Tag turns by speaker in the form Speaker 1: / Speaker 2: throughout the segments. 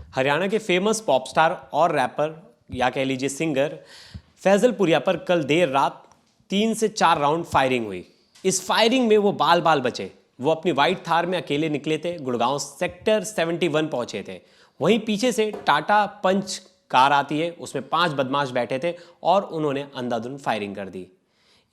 Speaker 1: हरियाणा के famous pop star और wrapper या कह लीजिए सिंगर फैजल पुरिया पर कल देर रात 3 से 4 राउंड फायरिंग हुई। इस फायरिंग में वो बाल बाल बचे। वो अपनी वाइट थार में अकेले निकले थे, गुड़गांव सेक्टर 71 पहुंचे थे। वहीं पीछे से टाटा पंच कार आती है, उसमें 5 बदमाश बैठे थे और उन्होंने अंधाधुंध फायरिंग कर दी।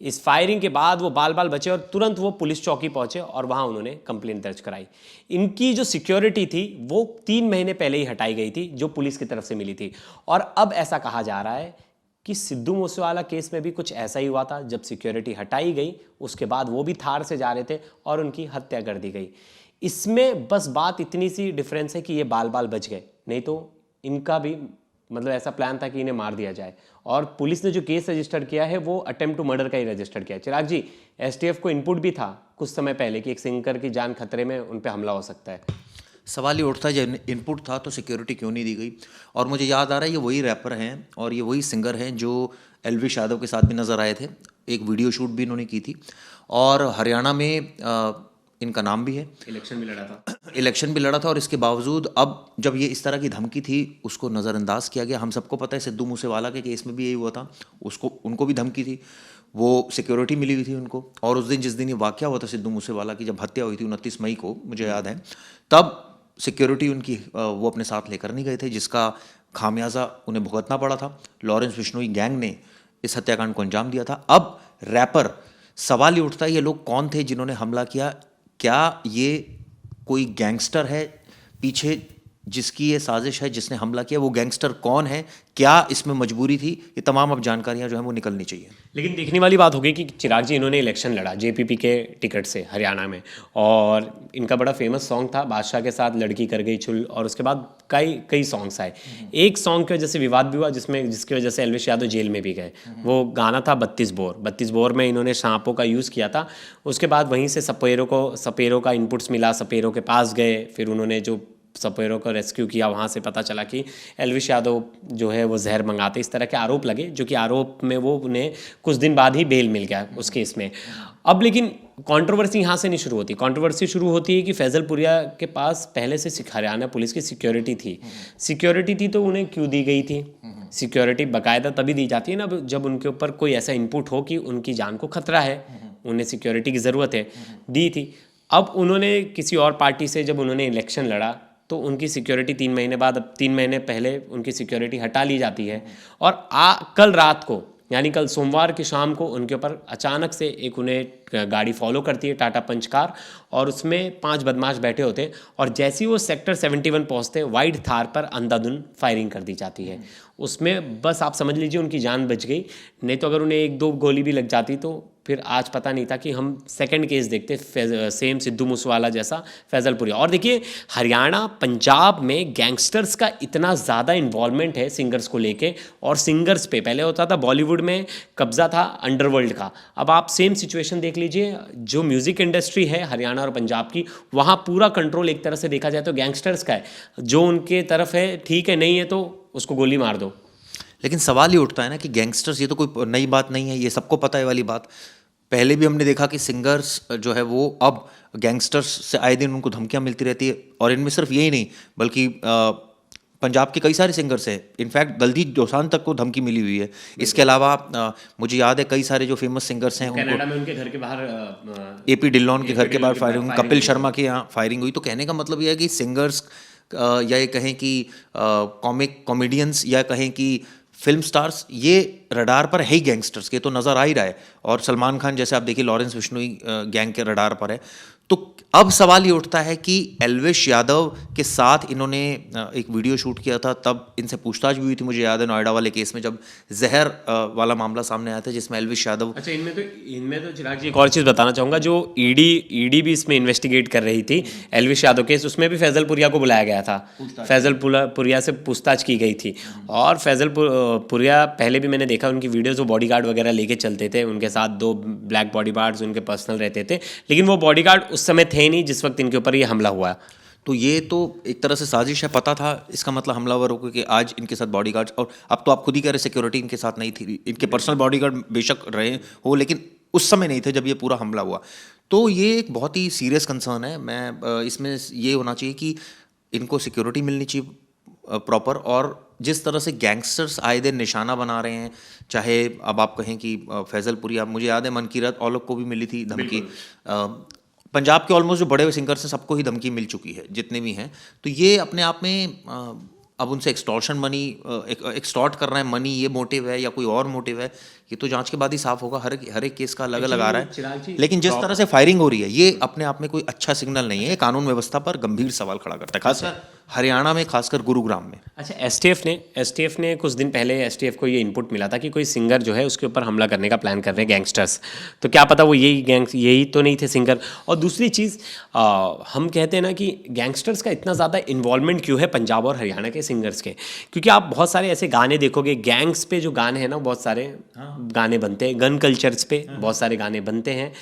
Speaker 1: इस फायरिंग के बाद वो बाल बाल बचे और तुरंत वो पुलिस चौकी पहुंचे और वहां उन्होंने कंप्लेंट दर्ज कराई। इनकी जो सिक्योरिटी थी वो 3 महीने पहले ही हटाई गई थी, जो पुलिस की तरफ से मिली थी। और अब ऐसा कहा जा रहा है कि सिद्धू मूसेवाला केस में भी कुछ ऐसा ही हुआ था। जब सिक्योरिटी हटाई गई उसके बाद वो भी थार से जा रहे थे और उनकी हत्या कर दी गई। इसमें बस बात इतनी सी डिफरेंस है कि ये बाल बाल बच गए, नहीं तो इनका भी मतलब ऐसा प्लान था कि इन्हें मार दिया जाए। और पुलिस ने जो केस रजिस्टर किया है वो अटेम्प्ट टू मर्डर का ही रजिस्टर किया है। चिराग जी, एसटीएफ को इनपुट भी था कुछ समय पहले कि एक सिंगर की जान खतरे में, उन पर हमला हो सकता है।
Speaker 2: सवाल ये उठता है, जब इनपुट था तो सिक्योरिटी क्यों नहीं दी गई। और मुझे याद आ रहा है ये वही रैपर हैं और ये वही सिंगर हैं जो एलविश यादव के साथ भी नज़र आए थे। एक वीडियो शूट भी इन्होंने की थी और हरियाणा में इनका नाम भी है। इलेक्शन भी लड़ा था और इसके बावजूद अब जब ये इस तरह की धमकी थी उसको नज़रअंदाज किया गया। हम सबको पता है सिद्धू मूसेवाला के केस में भी यही हुआ था, उनको भी धमकी थी, वो सिक्योरिटी मिली हुई थी उनको। और उस दिन जिस दिन ये वाक़या हुआ था सिद्धू मूसेवाला की, जब हत्या हुई थी 29 मई को, मुझे याद है, तब सिक्योरिटी उनकी वो अपने साथ लेकर नहीं गए थे, जिसका खामियाजा उन्हें भुगतना पड़ा था। लॉरेंस बिश्नोई गैंग ने इस हत्याकांड को अंजाम दिया था। अब रैपर, सवाल ये उठता है ये लोग कौन थे जिन्होंने हमला किया। क्या ये कोई गैंगस्टर है पीछे जिसकी ये साजिश है, जिसने हमला किया? वो गैंगस्टर कौन है, क्या इसमें मजबूरी थी? ये तमाम अब जानकारियां जो हैं वो निकलनी चाहिए।
Speaker 1: लेकिन देखने वाली बात होगी कि चिराग जी, इन्होंने इलेक्शन लड़ा जेपीपी के टिकट से हरियाणा में, और इनका बड़ा फेमस सॉन्ग था बादशाह के साथ लड़की कर गई छुल, और उसके बाद कई सॉन्ग्स आए। एक सॉन्ग की वजह से विवाद भी हुआ जिसकी वजह से एलविश यादव जेल में भी गए। वो गाना था 32 बोर में इन्होंने सांपों का यूज़ किया था। उसके बाद वहीं से सपेरों का इनपुट्स मिला, सपेरों के पास गए, फिर उन्होंने जो सपेरों को रेस्क्यू किया, वहाँ से पता चला कि एलविश यादव जो है वो जहर मंगाते, इस तरह के आरोप लगे, जो कि आरोप में वो उन्हें कुछ दिन बाद ही बेल मिल गया उस केस में। अब लेकिन कंट्रोवर्सी यहाँ से नहीं शुरू होती। कंट्रोवर्सी शुरू होती है कि फैजल पुरिया के पास पहले से हरियाणा पुलिस की सिक्योरिटी थी तो उन्हें क्यों दी गई थी? सिक्योरिटी बाकायदा तभी दी जाती है ना जब उनके ऊपर कोई ऐसा इनपुट हो कि उनकी जान को खतरा है, उन्हें सिक्योरिटी की ज़रूरत है, दी थी। अब उन्होंने किसी और पार्टी से जब उन्होंने इलेक्शन लड़ा तो उनकी सिक्योरिटी 3 महीने बाद, अब 3 महीने पहले उनकी सिक्योरिटी हटा ली जाती है। और कल रात को, यानी कल सोमवार की शाम को, उनके ऊपर अचानक से एक उन्हें गाड़ी फॉलो करती है, टाटा पंच कार, और उसमें 5 बदमाश बैठे होते हैं। और जैसे ही वो सेक्टर 71 पहुंचते हैं, वाइट थार पर अंधाधुंध फायरिंग कर दी जाती है। उसमें बस आप समझ लीजिए उनकी जान बच गई, नहीं तो अगर उन्हें 1-2 गोली भी लग जाती तो फिर आज पता नहीं था कि हम सेकंड केस देखते सेम सिद्धू मूसेवाला जैसा फैजल पुरिया। और देखिए, हरियाणा पंजाब में गैंगस्टर्स का इतना ज़्यादा इन्वॉल्वमेंट है सिंगर्स को लेके, और सिंगर्स पे पहले होता था बॉलीवुड में कब्जा था अंडरवर्ल्ड का, अब आप सेम सिचुएशन देख लीजिए। जो म्यूज़िक इंडस्ट्री है हरियाणा और पंजाब की, वहाँ पूरा कंट्रोल एक तरह से देखा जाए तो गैंगस्टर्स का है। जो उनके तरफ है ठीक है, नहीं है तो उसको गोली मार दो।
Speaker 2: लेकिन सवाल ये उठता है ना कि गैंगस्टर्स, ये तो कोई नई बात नहीं है, ये सबको पता है वाली बात। पहले भी हमने देखा कि सिंगर्स जो है वो अब गैंगस्टर्स से आए दिन उनको धमकियां मिलती रहती है। और इनमें सिर्फ यही नहीं बल्कि पंजाब के कई सारे सिंगर्स हैं, इनफैक्ट दलजीत दोसांझ तक को धमकी मिली हुई है। इसके अलावा मुझे याद है कई सारे जो फेमस सिंगर्स हैं
Speaker 1: कनाडा में उनके घर के बाहर
Speaker 2: एपी डिल्लॉन के घर के बाहर फायरिंग, कपिल शर्मा के यहाँ फायरिंग हुई। तो कहने का मतलब यह है कि सिंगर्स या ये कहें कि कॉमेडियंस या कहें कि फिल्म स्टार्स, ये रडार पर है ही गैंगस्टर्स के, तो नज़र आ ही रहा है। और सलमान खान जैसे आप देखिए लॉरेंस बिश्नोई गैंग के रडार पर है। तो अब सवाल ये उठता है कि एलविश यादव के साथ इन्होंने एक वीडियो शूट किया था, तब इनसे पूछताछ भी हुई थी, मुझे याद है नोएडा वाले केस में जब जहर वाला मामला सामने आया था जिसमें एलविश यादव।
Speaker 1: अच्छा, इनमें तो चिराग जी एक और चीज़ बताना चाहूँगा, जो ईडी भी इसमें इन्वेस्टिगेट कर रही थी एलविश यादव केस, उसमें भी फैजल पुरिया को बुलाया गया था। फैजल पुरिया से पूछताछ की गई थी। और फैजल पुरिया पहले भी मैंने देखा उनकी वीडियोज़, वो बॉडीगार्ड वगैरह लेके चलते थे, उनके साथ 2 ब्लैक बॉडीगार्ड्स उनके पर्सनल रहते थे, लेकिन वो बॉडीगार्ड उस समय थे नहीं जिस वक्त इनके ऊपर ये हमला हुआ।
Speaker 2: तो ये तो एक तरह से साजिश है, पता था इसका मतलब हमलावरों को कि आज इनके साथ बॉडीगार्ड्स, और अब तो आप खुद ही कह रहे सिक्योरिटी इनके साथ नहीं थी, इनके पर्सनल बॉडीगार्ड बेशक रहे हो लेकिन उस समय नहीं थे जब ये पूरा हमला हुआ। तो ये एक बहुत ही सीरियस कंसर्न है। मैं इसमें ये होना चाहिए कि इनको सिक्योरिटी मिलनी चाहिए प्रॉपर। और जिस तरह से गैंगस्टर्स आए दिन निशाना बना रहे हैं, चाहे अब आप कहें कि फैजलपुरी, आप मुझे याद है मनकीरत औलख को भी मिली थी धमकी, पंजाब के ऑलमोस्ट जो बड़े सिंगर्स हैं सबको ही धमकी मिल चुकी है जितने भी हैं। तो ये अपने आप में अब उनसे एक्सटॉर्शन मनी, एक्सटॉर्ट कर रहे हैं मनी, ये मोटिव है या कोई और मोटिव है, ये तो जांच के बाद ही साफ होगा। हर एक केस का अलग अलग आ रहा है। लेकिन जिस तरह से फायरिंग हो रही है ये अपने आप में कोई अच्छा सिग्नल नहीं है, ये कानून व्यवस्था पर गंभीर सवाल खड़ा करता है, खासकर हरियाणा में, खासकर गुरुग्राम में।
Speaker 1: अच्छा, एसटीएफ ने कुछ दिन पहले एसटीएफ को ये इनपुट मिला था कि कोई सिंगर जो है उसके ऊपर हमला करने का प्लान कर रहे हैं गैंगस्टर्स। तो क्या पता वो यही तो नहीं थे सिंगर। और दूसरी चीज़, हम कहते हैं ना कि गैंगस्टर्स का इतना ज़्यादा इन्वॉल्वमेंट क्यों है पंजाब और हरियाणा के सिंगर्स के, क्योंकि आप बहुत सारे ऐसे गाने देखोगे, गैंग्स पे जो गाने हैं ना, बहुत सारे गाने बनते हैं, गन कल्चर्स पे बहुत सारे गाने बनते हैं,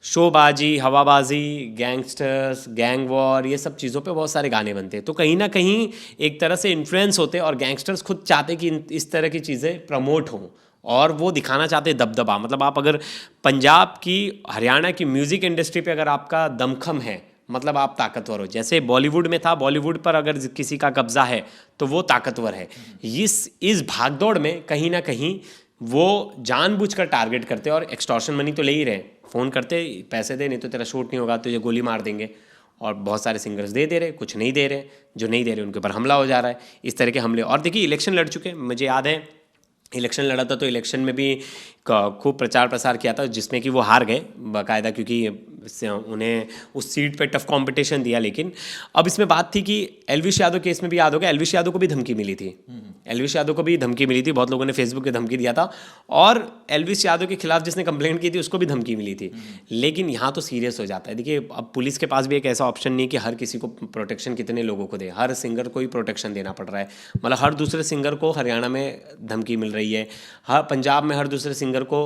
Speaker 1: शोबाजी, हवाबाजी, गैंगस्टर्स, गैंग वॉर, ये सब चीज़ों पे बहुत सारे गाने बनते हैं। तो कहीं ना कहीं एक तरह से इन्फ्लुएंस होते हैं और गैंगस्टर्स खुद चाहते कि इस तरह की चीज़ें प्रमोट हों और वो दिखाना चाहते हैं दबदबा। मतलब आप अगर पंजाब की, हरियाणा की म्यूज़िक इंडस्ट्री पे अगर आपका दमखम है, मतलब आप ताकतवर हो, जैसे बॉलीवुड में था, बॉलीवुड पर अगर किसी का कब्जा है तो वो ताकतवर है। इस भागदौड़ में कहीं ना कहीं वो जानबूझकर टारगेट करते हैं और एक्सटॉर्शन मनी तो ले ही रहे, फ़ोन करते पैसे दे, नहीं तो तेरा शूट नहीं होगा, तुझे गोली मार देंगे। और बहुत सारे सिंगर्स दे रहे, कुछ नहीं दे रहे, जो नहीं दे रहे उनके ऊपर हमला हो जा रहा है। इस तरह के हमले। और देखिए, इलेक्शन लड़ चुके, मुझे याद है इलेक्शन लड़ा था, तो इलेक्शन में भी खूब प्रचार प्रसार किया था, जिसमें कि वो हार गए बाकायदा, क्योंकि उन्हें उस सीट पे टफ कंपटीशन दिया। लेकिन अब इसमें बात थी कि एलविश यादव केस में भी याद होगा, एलविश यादव को भी धमकी मिली थी, एलविश यादव को भी धमकी मिली थी, बहुत लोगों ने फेसबुक पे धमकी दिया था, और एलविश यादव के खिलाफ जिसने कंप्लेंट की थी उसको भी धमकी मिली थी। लेकिन यहाँ तो सीरियस हो जाता है। देखिए, अब पुलिस के पास भी एक ऐसा ऑप्शन नहीं कि हर किसी को प्रोटेक्शन कितने लोगों को दे, हर सिंगर को ही प्रोटेक्शन देना पड़ रहा है। मतलब हर दूसरे सिंगर को हरियाणा में धमकी मिल रही है, हर पंजाब में हर दूसरे सिंगर को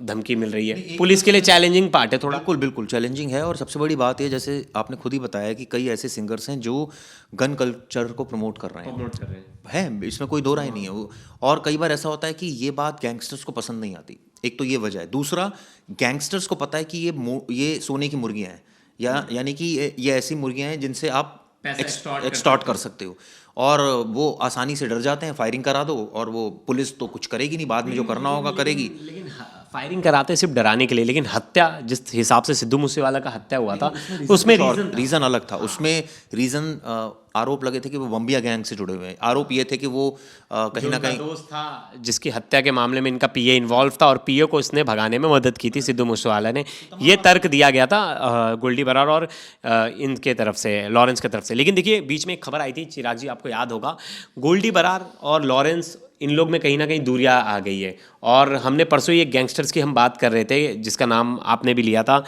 Speaker 1: धमकी मिल रही है। पुलिस के लिए चैलेंजिंग पार्ट है थोड़ा।
Speaker 2: बिल्कुल चैलेंजिंग है। और सबसे बड़ी बात है, जैसे आपने खुद ही बताया कि कई ऐसे सिंगर्स हैं जो गन कल्चर को प्रमोट कर रहे हैं, इसमें कोई दो राय नहीं है वो। और कई बार ऐसा होता है कि ये बात गैंगस्टर्स को पसंद नहीं आती, एक तो ये वजह है। दूसरा, गैंगस्टर्स को पता है कि ये सोने की मुर्गियां हैं, यानी कि ये ऐसी मुर्गियां हैं जिनसे आप एक्सटॉर्ट कर सकते हो, और वो आसानी से डर जाते हैं। फायरिंग करा दो और वो पुलिस तो कुछ करेगी नहीं, बाद में जो करना होगा करेगी।
Speaker 1: लेकिन फायरिंग कराते सिर्फ डराने के लिए, लेकिन हत्या जिस हिसाब से सिद्धू मूसेवाला का हत्या हुआ था उसमें
Speaker 2: रीजन अलग था। उसमें रीजन आरोप लगे थे कि वो बम्बिया गैंग से जुड़े हुए हैं। आरोप ये थे कि वो कहीं ना कहीं
Speaker 1: दोस्त था जिसकी हत्या के मामले में इनका पीए इन्वॉल्व था, और पीए को इसने भगाने में मदद की थी सिद्धू मूसेवाला ने। ये तर्क दिया गया था गोल्डी बरार और इनके तरफ से, लॉरेंस की तरफ से। लेकिन देखिए, बीच में एक खबर आई थी, चिराग जी आपको याद होगा, गोल्डी बरार और लॉरेंस, इन लोग में कहीं ना कहीं दूरियां आ गई है। और हमने परसों ही एक गैंगस्टर्स की हम बात कर रहे थे जिसका नाम आपने भी लिया था,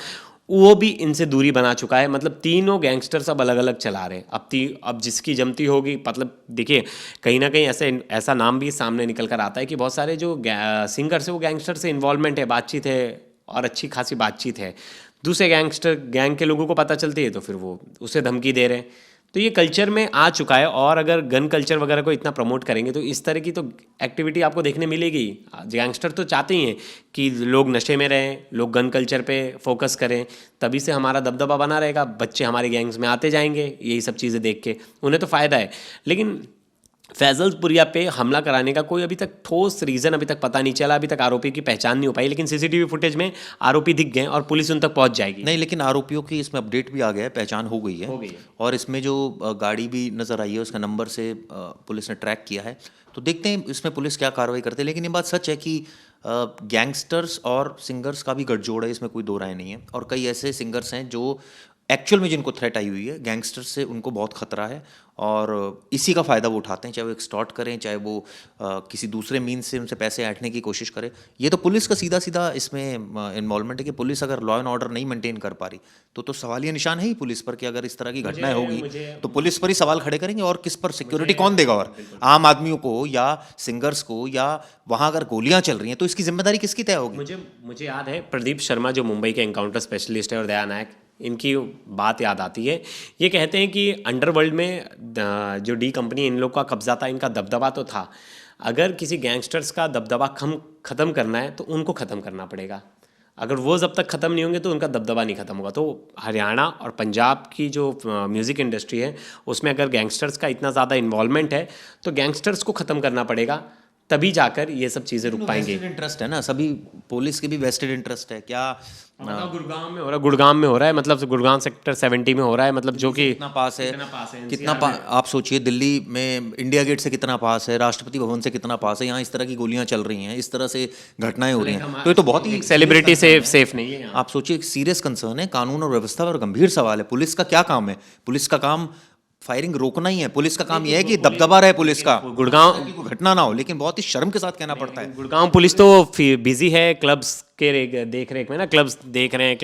Speaker 1: वो भी इनसे दूरी बना चुका है। मतलब तीनों गैंगस्टर्स अब अलग अलग चला रहे हैं। अब जिसकी जमती होगी, मतलब देखिए, कहीं ना कहीं ऐसा नाम भी सामने निकल कर आता है कि बहुत सारे जो सिंगर्स है वो गैंगस्टर से इन्वॉल्वमेंट है, बातचीत है, और अच्छी खासी बातचीत है। दूसरे गैंग के लोगों को पता चलती है तो फिर वो उसे धमकी दे रहे हैं। तो ये कल्चर में आ चुका है। और अगर गन कल्चर वगैरह को इतना प्रमोट करेंगे तो इस तरह की तो एक्टिविटी आपको देखने मिलेगी। गैंगस्टर तो चाहते ही हैं कि लोग नशे में रहें, लोग गन कल्चर पे फोकस करें, तभी से हमारा दबदबा बना रहेगा, बच्चे हमारे गैंग्स में आते जाएंगे यही सब चीज़ें देख के, उन्हें तो फ़ायदा है। लेकिन फैजलपुरिया पे हमला कराने का कोई अभी तक ठोस रीज़न अभी तक पता नहीं चला, अभी तक आरोपी की पहचान नहीं हो पाई। लेकिन सीसीटीवी फुटेज में आरोपी दिख गए और पुलिस उन तक पहुंच जाएगी।
Speaker 2: नहीं, लेकिन आरोपियों की इसमें अपडेट भी आ गया है, पहचान हो गई है। और इसमें जो गाड़ी भी नज़र आई है उसका नंबर से पुलिस ने ट्रैक किया है। तो देखते हैं इसमें पुलिस क्या कार्रवाई करती है। लेकिन ये बात सच है कि गैंगस्टर्स और सिंगर्स का भी गठजोड़ है, इसमें कोई दो राय नहीं है। और कई ऐसे सिंगर्स हैं जो एक्चुअल में जिनको थ्रेट आई हुई है गैंगस्टर से, उनको बहुत खतरा है, और इसी का फ़ायदा वो उठाते हैं, चाहे वो एक्सटॉर्ट करें, चाहे वो किसी दूसरे मीन्स से उनसे पैसे ऐंठने की कोशिश करें। ये तो पुलिस का सीधा सीधा इसमें इन्वॉल्वमेंट है कि पुलिस अगर लॉ एंड ऑर्डर नहीं मेंटेन कर पा रही तो सवालिया निशान है ही पुलिस पर कि अगर इस तरह की घटनाएं होगी तो पुलिस पर ही सवाल खड़े करेंगे, और किस पर सिक्योरिटी कौन देगा? और आम आदमियों को या सिंगर्स को, या वहाँ अगर गोलियाँ चल रही हैं तो इसकी जिम्मेदारी किसकी तय होगी?
Speaker 1: मुझे याद है प्रदीप शर्मा जो मुंबई के एनकाउंटर स्पेशलिस्ट है, और दया नायक, इनकी बात याद आती है। ये कहते हैं कि अंडरवर्ल्ड में जो डी कंपनी इन लोग का कब्जा था, इनका दबदबा तो था, अगर किसी गैंगस्टर्स का दबदबा ख़त्म करना है तो उनको ख़त्म करना पड़ेगा। अगर वो जब तक ख़त्म नहीं होंगे तो उनका दबदबा नहीं ख़त्म होगा। तो हरियाणा और पंजाब की जो म्यूज़िक इंडस्ट्री है उसमें अगर गैंगस्टर्स का इतना ज़्यादा इन्वॉल्वमेंट है तो गैंगस्टर्स को ख़त्म करना पड़ेगा, तभी जाकर ये सब चीज़ें रुक पाएंगे।
Speaker 2: इंटरेस्ट है ना, सभी पुलिस के भी वेस्टेड इंटरेस्ट है क्या?
Speaker 1: गुड़गांव में हो रहा है, गुड़गांव में हो रहा है, मतलब गुड़गांव सेक्टर 70 में हो रहा है, मतलब जो कि
Speaker 2: कितना पास है,
Speaker 1: कितना
Speaker 2: आप सोचिए दिल्ली में इंडिया गेट से कितना पास है, राष्ट्रपति भवन से कितना पास है, यहाँ इस तरह की गोलियां चल रही हैं, इस तरह से घटनाएं हो रही हैं, तो ये तो बहुत ही
Speaker 1: सेलिब्रिटी सेफ नहीं है।
Speaker 2: आप सोचिए एक सीरियस कंसर्न है, कानून और व्यवस्था पर गंभीर सवाल है। पुलिस का क्या काम है? पुलिस का काम फायरिंग रोकना ही है, पुलिस का काम यह है कि दबदबा रहे पुलिस का,
Speaker 1: गुड़गांव
Speaker 2: घटना ना हो। लेकिन बहुत ही शर्म के साथ कहना पड़ता है,
Speaker 1: गुड़गांव पुलिस तो बिजी है क्लब्स के देख रेख में ना, क्लब्स देख रहे हैं,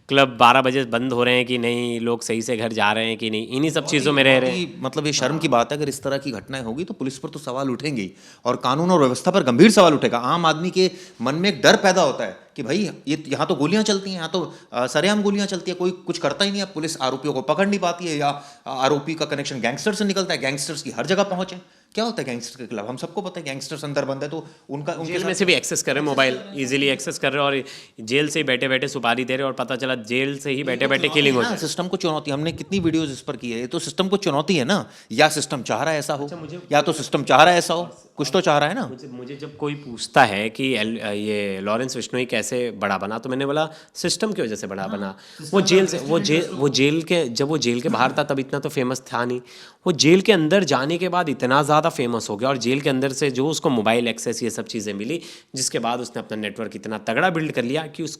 Speaker 1: क्लब 12 बजे बंद हो रहे हैं कि नहीं, लोग सही से घर जा रहे हैं कि नहीं, इन्हीं सब चीज़ों में रह रहे हैं।
Speaker 2: मतलब ये शर्म की बात है, अगर इस तरह की घटनाएं होगी तो पुलिस पर तो सवाल उठेंगे और कानून और व्यवस्था पर गंभीर सवाल उठेगा। आम आदमी के मन में एक डर पैदा होता है कि भाई ये यहाँ तो गोलियां चलती हैं, यहाँ तो सरेआम गोलियां चलती है, कोई कुछ करता ही नहीं है, पुलिस आरोपियों को पकड़ नहीं पाती है, या आरोपी का कनेक्शन गैंगस्टर से निकलता है, गैंगस्टर्स की हर जगह पहुंच है। क्या होता है गैंगस्टर के खिलाफ? हम सबको पता है गैंगस्टर्स अंदर बंद है तो उनके
Speaker 1: जेल में से भी एक्सेस कर रहे हैं, मोबाइल इजीली एक्सेस कर रहे हैं, और जेल से ही बैठे बैठे सुपारी दे रहे हैं, और पता चला जेल से ही बैठे बैठे किलिंग हो जाए।
Speaker 2: सिस्टम को चुनौती, हमने कितनी वीडियोस इस पर की है, ये तो सिस्टम को चुनौती है ना। या सिस्टम चाह रहा है ऐसा हो, या तो सिस्टम चाह रहा है ऐसा हो, कुछ तो चाह रहा है ना।
Speaker 1: मुझे जब कोई पूछता है कि ये लॉरेंस बिश्नोई कैसे बड़ा बना, तो मैंने बोला सिस्टम की वजह से बड़ा बना। वो जेल के जब वो जेल के बाहर था तब इतना तो फेमस था नहीं, वो जेल के अंदर जाने के बाद इतना ज़्यादा फेमस हो गया, और जेल के अंदर से जो उसको मोबाइल एक्सेस ये सब चीज़ें मिली, जिसके बाद उसने अपना नेटवर्क इतना तगड़ा बिल्ड कर लिया कि उस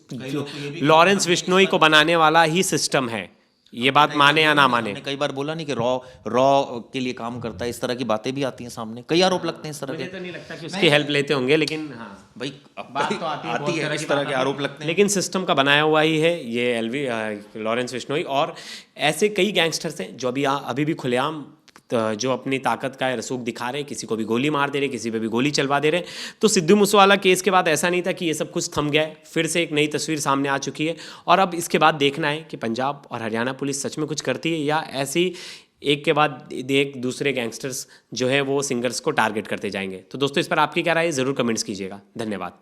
Speaker 1: लॉरेंस बिश्नोई को बनाने वाला ही सिस्टम है। ये बात माने या ना माने,
Speaker 2: कई बार बोला नहीं कि रॉ के लिए काम करता है, इस तरह की बातें भी आती हैं सामने, कई आरोप लगते हैं इस तरह के।
Speaker 1: मुझे तो नहीं लगता कि उसकी हेल्प लेते होंगे, लेकिन हाँ
Speaker 2: भाई
Speaker 1: बात तो आती है,
Speaker 2: इस तरह के आरोप लगते हैं।
Speaker 1: लेकिन सिस्टम का बनाया हुआ ही है ये लॉरेंस बिश्नोई, और ऐसे कई गैंगस्टर्स हैं जो अभी भी खुलेआम जो अपनी ताकत का रसूख दिखा रहे हैं, किसी को भी गोली मार दे रहे, किसी पे भी गोली चलवा दे रहे। तो सिद्धू मूसेवाला केस के बाद ऐसा नहीं था कि ये सब कुछ थम गया है, फिर से एक नई तस्वीर सामने आ चुकी है, और अब इसके बाद देखना है कि पंजाब और हरियाणा पुलिस सच में कुछ करती है, या ऐसी एक के बाद एक दूसरे गैंगस्टर्स जो है वो सिंगर्स को टारगेट करते जाएंगे। तो दोस्तों, इस पर आपकी क्या राय है, ज़रूर कमेंट्स कीजिएगा। धन्यवाद।